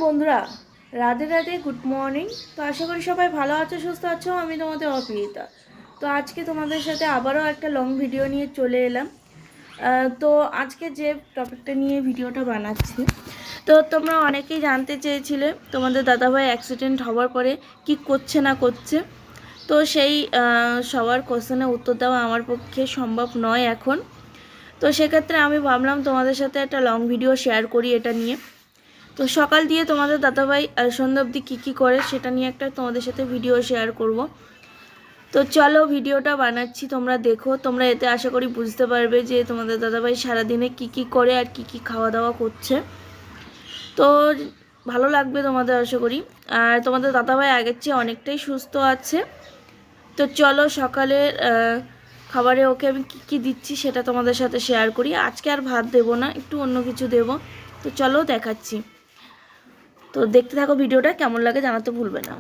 বন্ধুরা, Radhe Radhe, good morning. তো আশা করি সবাই ভালো আছো, সুস্থ আছো। আমি তোমাদের অপ্রিয়তা। তো আজকে তোমাদের সাথে আবারও একটা লং ভিডিও নিয়ে চলে এলাম। তো আজকে যে টপিকটা নিয়ে ভিডিওটা বানাচ্ছি, তো তোমরা অনেকেই জানতে চেয়েছিলে তোমাদের দাদাভাই অ্যাক্সিডেন্ট হওয়ার পরে কি করছে না করছে। তো সেই সবার কোশ্চেনে উত্তর দেওয়া আমার পক্ষে সম্ভব নয় এখন। তো সেক্ষেত্রে আমি ভাবলাম তোমাদের সাথে একটা লং ভিডিও শেয়ার করি এটা নিয়ে। তো সকাল দিয়ে তোমাদের দাদাভাই সন্ধ্যা অবধি কী করে সেটা নিয়ে একটা তোমাদের সাথে ভিডিও শেয়ার করব। তো চলো ভিডিওটা বানাচ্ছি, তোমরা দেখো। তোমরা এতে আশা করি বুঝতে পারবে যে তোমাদের দাদাভাই সারাদিনে কি করে আর কি খাওয়া দাওয়া করছে। তো ভালো লাগবে তোমাদের আশা করি। আর তোমাদের দাদাভাই আগের চেয়ে অনেকটাই সুস্থ আছে। তো চলো সকালের খাবারে ওকে আমি কী দিচ্ছি সেটা তোমাদের সাথে শেয়ার করি। আজকে আর ভাত দেবো না, একটু অন্য কিছু দেবো। তো চলো দেখাচ্ছি। তো দেখতে থাকো ভিডিওটা, কেমন লাগে জানাতে ভুলবে না।